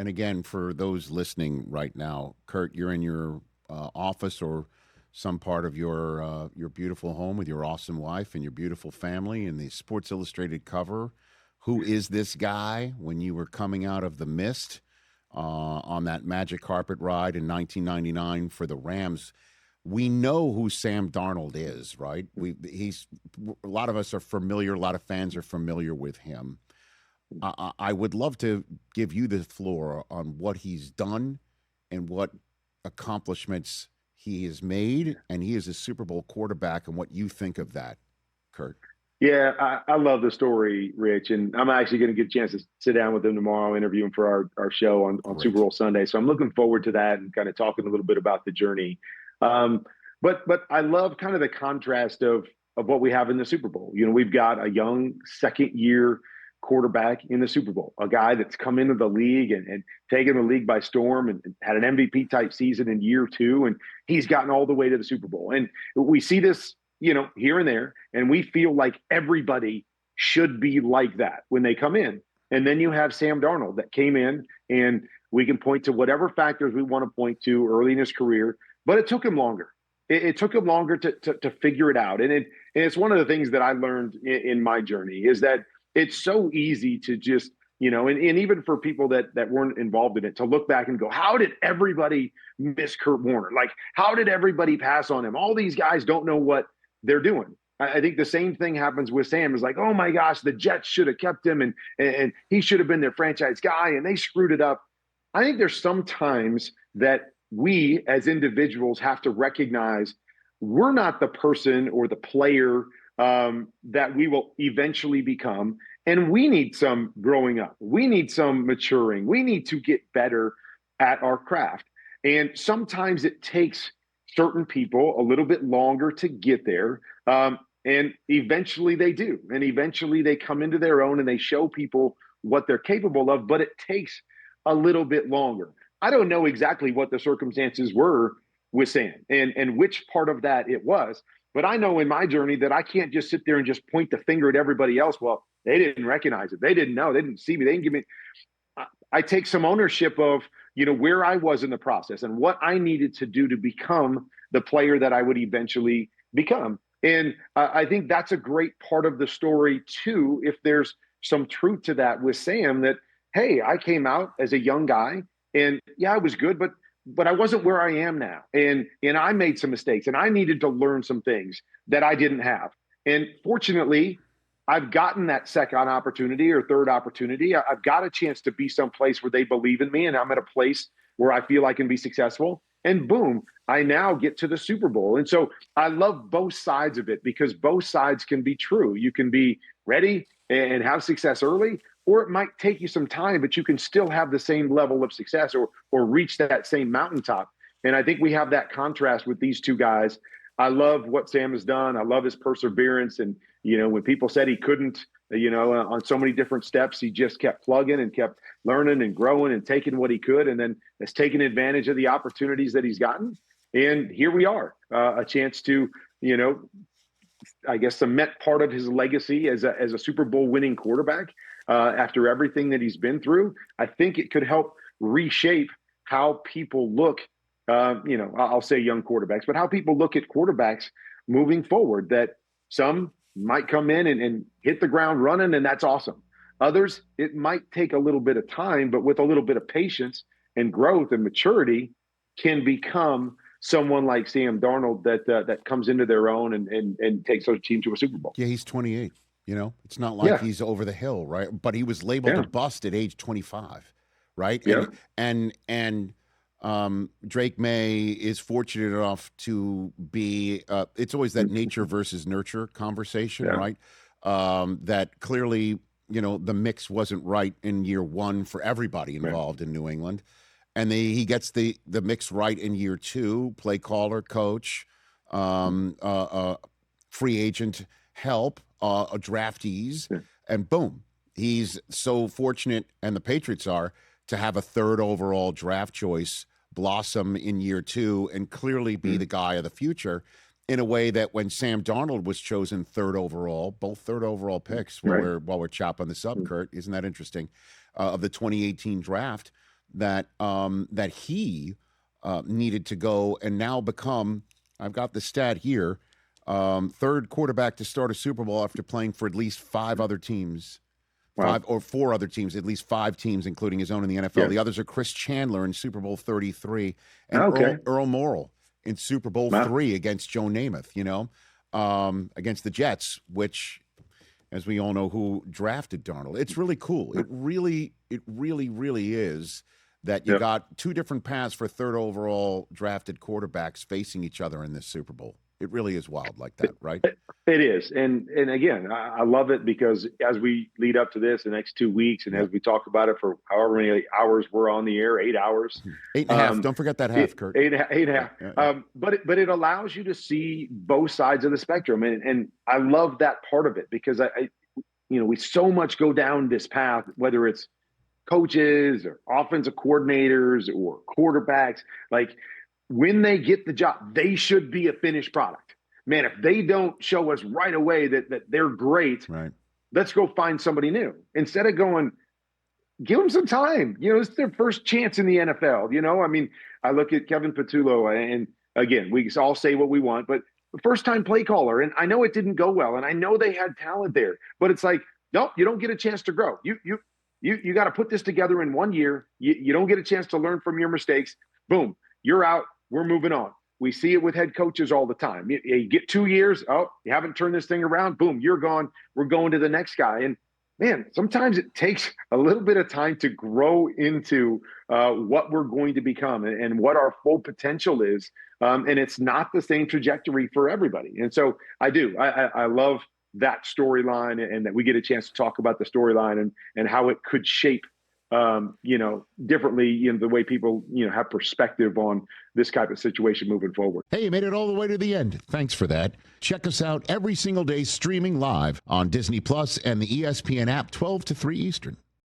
and again, for those listening right now, Kurt, you're in your office or some part of your beautiful home with your awesome wife and your beautiful family, and the Sports Illustrated cover. Who is this guy? When you were coming out of the mist on that magic carpet ride in 1999 for the Rams, we know who Sam Darnold is, right? He's a lot of us are familiar. A lot of fans are familiar with him. I would love to give you the floor on what he's done and what accomplishments he has made, and he is a Super Bowl quarterback, and what you think of that, Kurt. Yeah, I love the story, Rich, and I'm actually going to get a chance to sit down with him tomorrow, interview him for our show on Super Bowl Sunday. So I'm looking forward to that and kind of talking a little bit about the journey. But I love kind of the contrast of what we have in the Super Bowl. You know, we've got a young second-year quarterback in the Super Bowl, a guy that's come into the league and taken the league by storm and had an MVP type season in year two, and he's gotten all the way to the Super Bowl. And we see this, you know, here and there, and we feel like everybody should be like that when they come in. And then you have Sam Darnold that came in, and we can point to whatever factors we want to point to early in his career, but it took him longer. It took him longer to figure it out. And it's one of the things that I learned in my journey is that it's so easy to just, you know, and even for people that weren't involved in it, to look back and go, how did everybody miss Kurt Warner? Like, how did everybody pass on him? All these guys don't know what they're doing. I think the same thing happens with Sam. Is like, oh my gosh, the Jets should have kept him and he should have been their franchise guy and they screwed it up. I think there's some times that we as individuals have to recognize we're not the person or the player that we will eventually become. And we need some growing up. We need some maturing. We need to get better at our craft. And sometimes it takes certain people a little bit longer to get there. And eventually they do. And eventually they come into their own and they show people what they're capable of, but it takes a little bit longer. I don't know exactly what the circumstances were with Sam and which part of that it was. But I know in my journey that I can't just sit there and just point the finger at everybody else. Well, they didn't recognize it. They didn't know. They didn't see me. They didn't give me. I take some ownership of, you know, where I was in the process and what I needed to do to become the player that I would eventually become. And I think that's a great part of the story, too, if there's some truth to that with Sam, that, hey, I came out as a young guy and, yeah, I was good, but I wasn't where I am now. And I made some mistakes and I needed to learn some things that I didn't have. And fortunately, I've gotten that second opportunity or third opportunity. I've got a chance to be someplace where they believe in me and I'm at a place where I feel I can be successful. And boom, I now get to the Super Bowl. And so I love both sides of it because both sides can be true. You can be ready and have success early, or it might take you some time, but you can still have the same level of success or reach that same mountaintop. And I think we have that contrast with these two guys. I love what Sam has done. I love his perseverance. And, you know, when people said he couldn't, you know, on so many different steps, he just kept plugging and kept learning and growing and taking what he could. And then has taken advantage of the opportunities that he's gotten. And here we are, a chance to, you know, I guess cement part of his legacy as a Super Bowl winning quarterback after everything that he's been through. I think it could help reshape how people look, you know, I'll say young quarterbacks, but how people look at quarterbacks moving forward, that some might come in and hit the ground running, and that's awesome. Others, it might take a little bit of time, but with a little bit of patience and growth and maturity can become someone like Sam Darnold that comes into their own and takes their team to a Super Bowl. Yeah, he's 28. You know, it's not like he's over the hill, right? But he was labeled a bust at age 25, right? Yeah. And Drake May is fortunate enough to be. It's always that nature versus nurture conversation, right? That clearly, you know, the mix wasn't right in year one for everybody involved in New England. And he gets the mix right in year two, play caller, coach, free agent help, draftees, and boom. He's so fortunate, and the Patriots are, to have a third overall draft choice blossom in year two and clearly be the guy of the future in a way that when Sam Darnold was chosen third overall, both third overall picks, while we're chopping this up, Kurt, isn't that interesting, of the 2018 draft, that that he needed to go and now become, I've got the stat here, third quarterback to start a Super Bowl after playing for at least five other teams. Wow. Five or four other teams, at least five teams, including his own in the NFL. Yeah. The others are Chris Chandler in Super Bowl 33 and Okay. Earl Morrall in Super Bowl Wow. 3 against Joe Namath, against the Jets, which, as we all know, who drafted Darnold. It's really cool. It really is that you got two different paths for third overall drafted quarterbacks facing each other in this Super Bowl. It really is wild like that, right? It is. And again, I love it because as we lead up to this the next 2 weeks, and as we talk about it for however many hours we're on the air, 8 hours. 8.5. Don't forget that half, Kurt. 8.5. Yeah. But it allows you to see both sides of the spectrum. And I love that part of it because we so much go down this path, whether it's coaches or offensive coordinators or quarterbacks, like when they get the job, they should be a finished product. Man, if they don't show us right away that they're great, right, let's go find somebody new. Instead of going, give them some time. It's their first chance in the NFL. I mean, I look at Kevin Patullo, and again, we all say what we want, but the first-time play caller, and I know it didn't go well, and I know they had talent there, but it's like, nope, you don't get a chance to grow. You got to put this together in 1 year. You don't get a chance to learn from your mistakes. Boom, you're out. We're moving on. We see it with head coaches all the time. You get 2 years. Oh, you haven't turned this thing around. Boom, you're gone. We're going to the next guy. And man, sometimes it takes a little bit of time to grow into what we're going to become and what our full potential is. And it's not the same trajectory for everybody. And so I love that storyline, and that we get a chance to talk about the storyline and how it could shape differently, the way people, have perspective on this type of situation moving forward. Hey, you made it all the way to the end. Thanks for that. Check us out every single day streaming live on Disney Plus and the ESPN app 12 to 3 Eastern.